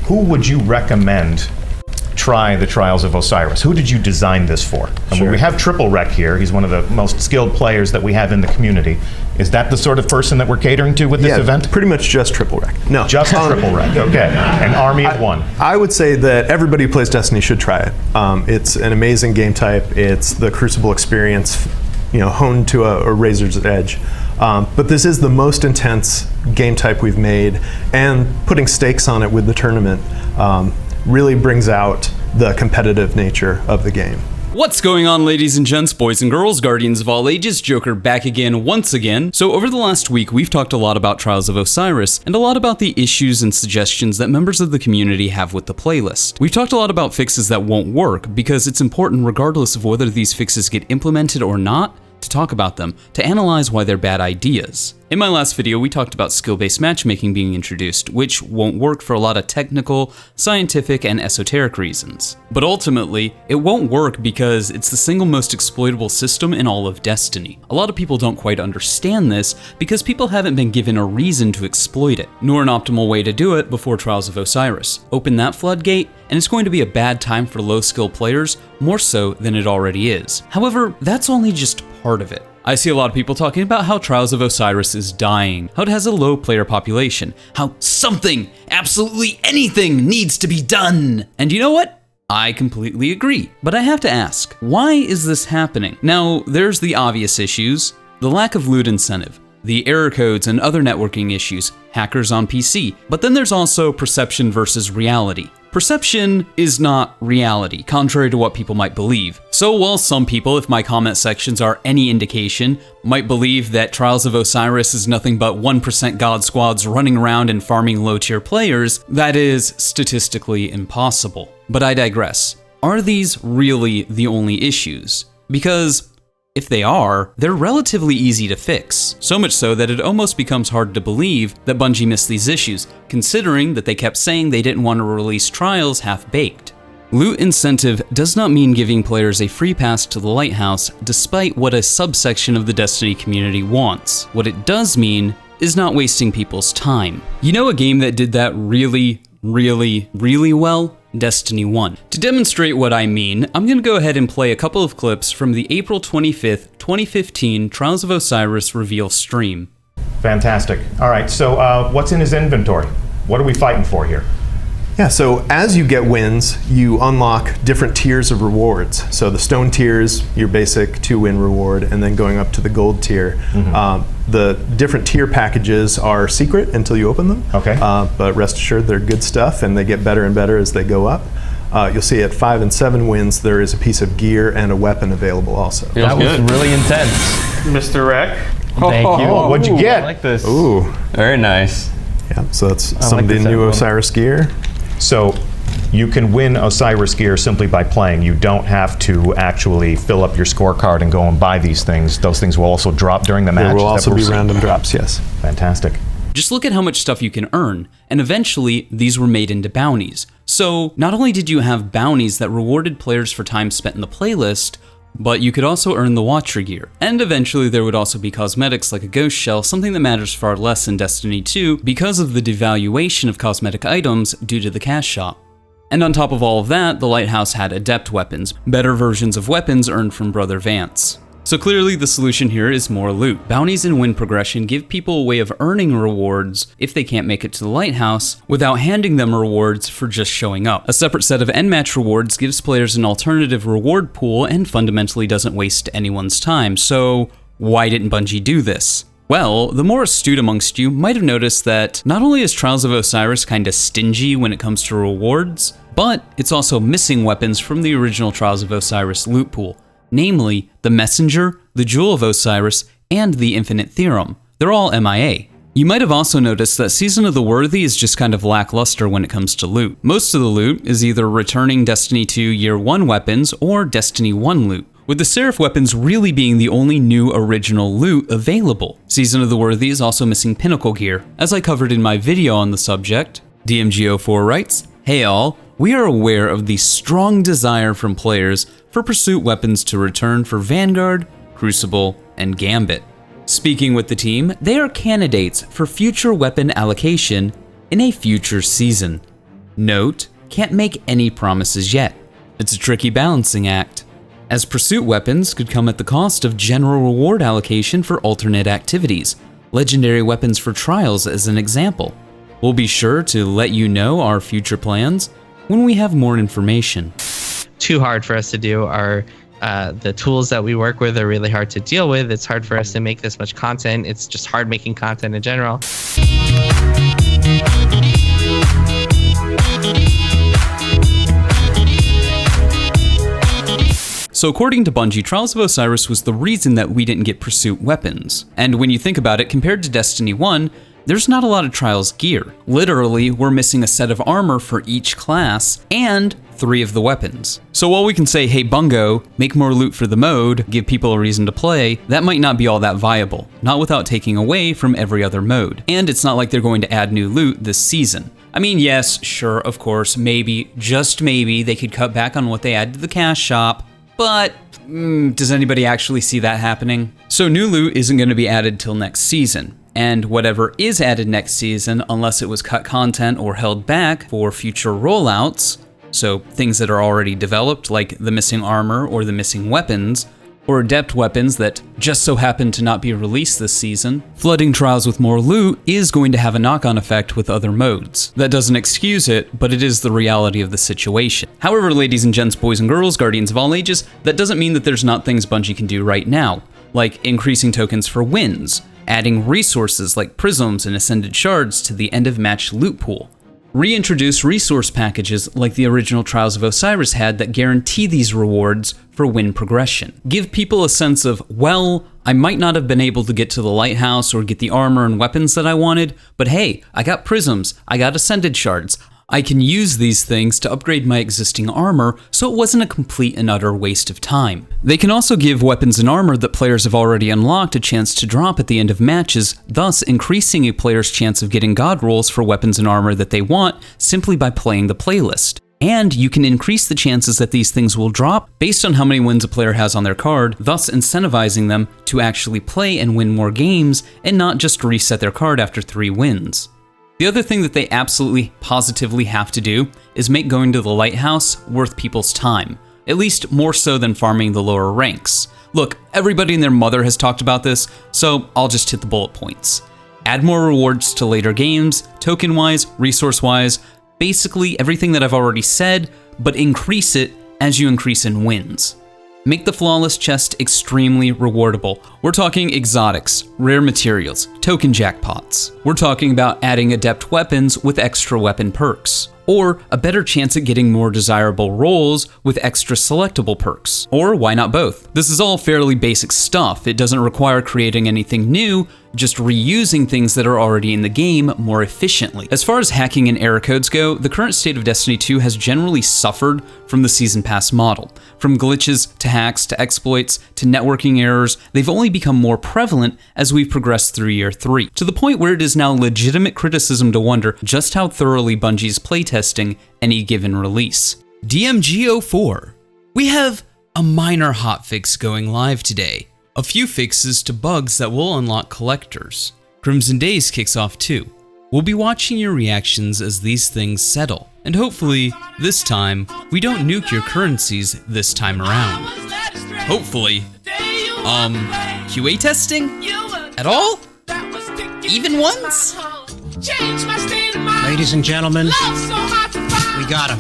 who would you recommend try the Trials of Osiris? Who did you design this for? And Sure. we have Triple Rec here. He's one of the most skilled players that we have in the community. Is that the sort of person that we're catering to with this event? Pretty much just Triple Rec. No. Just Triple Rec, okay. An army of one. I would say that everybody who plays Destiny should try it. It's an amazing game type. It's the Crucible experience, honed to a razor's edge. But this is the most intense game type we've made, and putting stakes on it with the tournament really brings out the competitive nature of the game. What's going on, ladies and gents, boys and girls, guardians of all ages, Joker back again once again. So over the last week, we've talked a lot about Trials of Osiris, and a lot about the issues and suggestions that members of the community have with the playlist. We've talked a lot about fixes that won't work, because it's important regardless of whether these fixes get implemented or not, to talk about them, to analyze why they're bad ideas. In my last video, we talked about skill-based matchmaking being introduced, which won't work for a lot of technical, scientific, and esoteric reasons. But ultimately, it won't work because it's the single most exploitable system in all of Destiny. A lot of people don't quite understand this because people haven't been given a reason to exploit it, nor an optimal way to do it before Trials of Osiris. Open that floodgate, and it's going to be a bad time for low-skill players, more so than it already is. However, that's only just part of it. I see a lot of people talking about how Trials of Osiris is dying, how it has a low player population, how something, absolutely anything, needs to be done. And you know what? I completely agree. But I have to ask, why is this happening? Now, there's the obvious issues, the lack of loot incentive, the error codes and other networking issues, hackers on PC, but then there's also perception versus reality. Perception is not reality, contrary to what people might believe. So while some people, if my comment sections are any indication, might believe that Trials of Osiris is nothing but 1% god squads running around and farming low-tier players, that is statistically impossible. But I digress. Are these really the only issues? Because if they are, they're relatively easy to fix, so much so that it almost becomes hard to believe that Bungie missed these issues, considering that they kept saying they didn't want to release Trials half-baked. Loot incentive does not mean giving players a free pass to the Lighthouse, despite what a subsection of the Destiny community wants. What it does mean is not wasting people's time. You know a game that did that really well? Destiny 1. To demonstrate what I mean, I'm going to go ahead and play a couple of clips from the April 25th, 2015 Trials of Osiris reveal stream. Fantastic. All right, so what's in his inventory? What are we fighting for here? Yeah, so as you get wins, you unlock different tiers of rewards. So the stone tier is your basic 2-win reward, and then going up to the gold tier. The different tier packages are secret until you open them. Okay. But rest assured, they're good stuff, and they get better and better as they go up. You'll see at 5 and 7 wins, there is a piece of gear and a weapon available also. That was really intense. Mr. Rec. Thank you. What'd you get? I like this. Ooh. Very nice. Yeah, so that's some of the this new emblem. Osiris gear. So you can win Osiris gear simply by playing. You don't have to actually fill up your scorecard and go and buy these things. Those things will also drop during the match. There will also be random drops, yes. Fantastic. Just look at how much stuff you can earn, and eventually these were made into bounties. So not only did you have bounties that rewarded players for time spent in the playlist, but you could also earn the Watcher gear. And eventually there would also be cosmetics like a ghost shell, something that matters far less in Destiny 2 because of the devaluation of cosmetic items due to the cash shop. And on top of all of that, the Lighthouse had adept weapons, better versions of weapons earned from Brother Vance. So clearly the solution here is more loot. Bounties and win progression give people a way of earning rewards if they can't make it to the Lighthouse without handing them rewards for just showing up. A separate set of end match rewards gives players an alternative reward pool and fundamentally doesn't waste anyone's time. So why didn't Bungie do this? Well, the more astute amongst you might have noticed that not only is Trials of Osiris kinda stingy when it comes to rewards, but it's also missing weapons from the original Trials of Osiris loot pool. Namely, the Messenger, the Jewel of Osiris, and the Infinite Theorem. They're all MIA. You might have also noticed that Season of the Worthy is just kind of lackluster when it comes to loot. Most of the loot is either returning Destiny 2 Year 1 weapons or Destiny 1 loot, with the Seraph weapons really being the only new original loot available. Season of the Worthy is also missing Pinnacle gear. As I covered in my video on the subject, DMGO4 writes, "Hey all, we are aware of the strong desire from players for pursuit weapons to return for Vanguard, Crucible, and Gambit. Speaking with the team, they are candidates for future weapon allocation in a future season. Note, can't make any promises yet. It's a tricky balancing act, as pursuit weapons could come at the cost of general reward allocation for alternate activities, legendary weapons for trials as an example. We'll be sure to let you know our future plans when we have more information. Too hard for us to do. The tools that we work with are really hard to deal with. It's hard for us to make this much content. It's just hard making content in general. So according to Bungie, Trials of Osiris was the reason that we didn't get pursuit weapons. And when you think about it, compared to Destiny 1, there's not a lot of Trials gear. Literally, we're missing a set of armor for each class and 3 of the weapons. So while we can say, hey Bungo, make more loot for the mode, give people a reason to play, that might not be all that viable, not without taking away from every other mode. And it's not like they're going to add new loot this season. I mean, yes, sure, of course, maybe, just maybe, they could cut back on what they add to the cash shop, but does anybody actually see that happening? So new loot isn't going to be added till next season. And whatever is added next season, unless it was cut content or held back for future rollouts, so things that are already developed like the missing armor or the missing weapons, or adept weapons that just so happen to not be released this season, flooding trials with more loot is going to have a knock-on effect with other modes. That doesn't excuse it, but it is the reality of the situation. However, ladies and gents, boys and girls, guardians of all ages, that doesn't mean that there's not things Bungie can do right now, like increasing tokens for wins, adding resources like prisms and ascended shards to the end of match loot pool, reintroduce resource packages like the original Trials of Osiris had that guarantee these rewards for win progression. Give people a sense of, well, I might not have been able to get to the lighthouse or get the armor and weapons that I wanted, but hey, I got prisms, I got ascended shards. I can use these things to upgrade my existing armor, so it wasn't a complete and utter waste of time. They can also give weapons and armor that players have already unlocked a chance to drop at the end of matches, thus increasing a player's chance of getting god rolls for weapons and armor that they want simply by playing the playlist. And you can increase the chances that these things will drop based on how many wins a player has on their card, thus incentivizing them to actually play and win more games and not just reset their card after 3 wins. The other thing that they absolutely positively have to do is make going to the lighthouse worth people's time, at least more so than farming the lower ranks. Look, everybody and their mother has talked about this, so I'll just hit the bullet points. Add more rewards to later games, token-wise, resource-wise, basically everything that I've already said, but increase it as you increase in wins. Make the flawless chest extremely rewardable. We're talking exotics, rare materials, token jackpots. We're talking about adding adept weapons with extra weapon perks, or a better chance at getting more desirable rolls with extra selectable perks. Or why not both? This is all fairly basic stuff. It doesn't require creating anything new, just reusing things that are already in the game more efficiently. As far as hacking and error codes go, the current state of Destiny 2 has generally suffered from the Season Pass model. From glitches to hacks to exploits to networking errors, they've only become more prevalent as we've progressed through Year 3, to the point where it is now legitimate criticism to wonder just how thoroughly Bungie's playtesting any given release. DMG04. We have a minor hotfix going live today. A few fixes to bugs that will unlock collectors. Crimson Days kicks off too. We'll be watching your reactions as these things settle. And hopefully, this time, we don't nuke your currencies this time around. Hopefully. QA testing? At all? Even once? Ladies and gentlemen, we got him.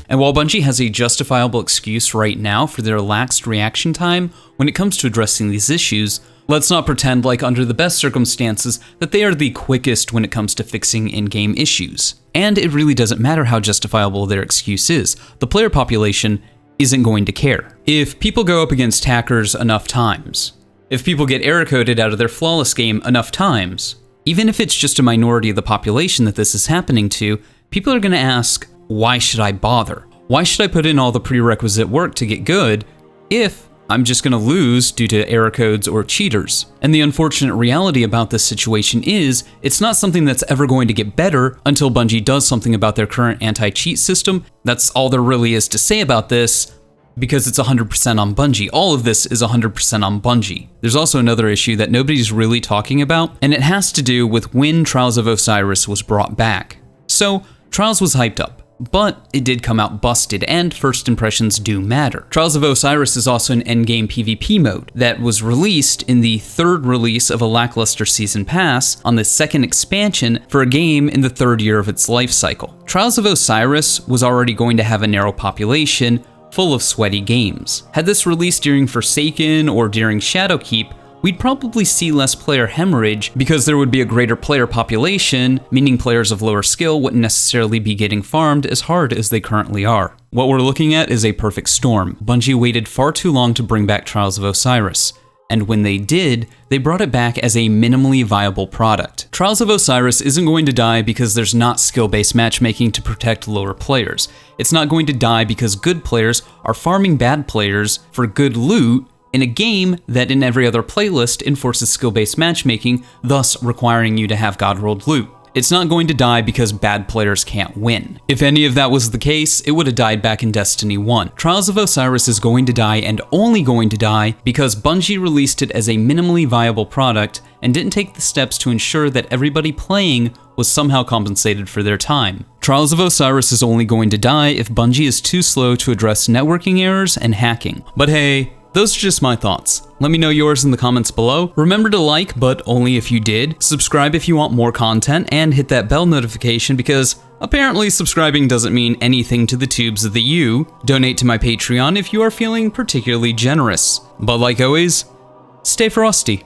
And while Bungie has a justifiable excuse right now for their laxed reaction time when it comes to addressing these issues, let's not pretend like under the best circumstances that they are the quickest when it comes to fixing in-game issues. And it really doesn't matter how justifiable their excuse is. The player population isn't going to care. If people go up against hackers enough times, if people get error coded out of their flawless game enough times, even if it's just a minority of the population that this is happening to, people are going to ask, why should I bother? Why should I put in all the prerequisite work to get good if I'm just going to lose due to error codes or cheaters? And the unfortunate reality about this situation is, it's not something that's ever going to get better until Bungie does something about their current anti-cheat system. That's all there really is to say about this. because it's 100% on Bungie. All of this is 100% on Bungie. There's also another issue that nobody's really talking about, and it has to do with when Trials of Osiris was brought back. So, Trials was hyped up, but it did come out busted, and first impressions do matter. Trials of Osiris is also an endgame PvP mode that was released in the third release of a lackluster season pass on the second expansion for a game in the third year of its life cycle. Trials of Osiris was already going to have a narrow population full of sweaty games. Had this released during Forsaken or during Shadowkeep, we'd probably see less player hemorrhage because there would be a greater player population, meaning players of lower skill wouldn't necessarily be getting farmed as hard as they currently are. What we're looking at is a perfect storm. Bungie waited far too long to bring back Trials of Osiris, and when they did, they brought it back as a minimally viable product. Trials of Osiris isn't going to die because there's not skill-based matchmaking to protect lower players. It's not going to die because good players are farming bad players for good loot in a game that in every other playlist enforces skill-based matchmaking, thus requiring you to have God-rolled loot. It's not going to die because bad players can't win. If any of that was the case, it would have died back in Destiny 1. Trials of Osiris is going to die and only going to die because Bungie released it as a minimally viable product and didn't take the steps to ensure that everybody playing was somehow compensated for their time. Trials of Osiris is only going to die if Bungie is too slow to address networking errors and hacking. But hey, those are just my thoughts. Let me know yours in the comments below. Remember to like, but only if you did. Subscribe if you want more content, and hit that bell notification because apparently subscribing doesn't mean anything to the tubes of the U. Donate to my Patreon if you are feeling particularly generous. But like always, stay frosty.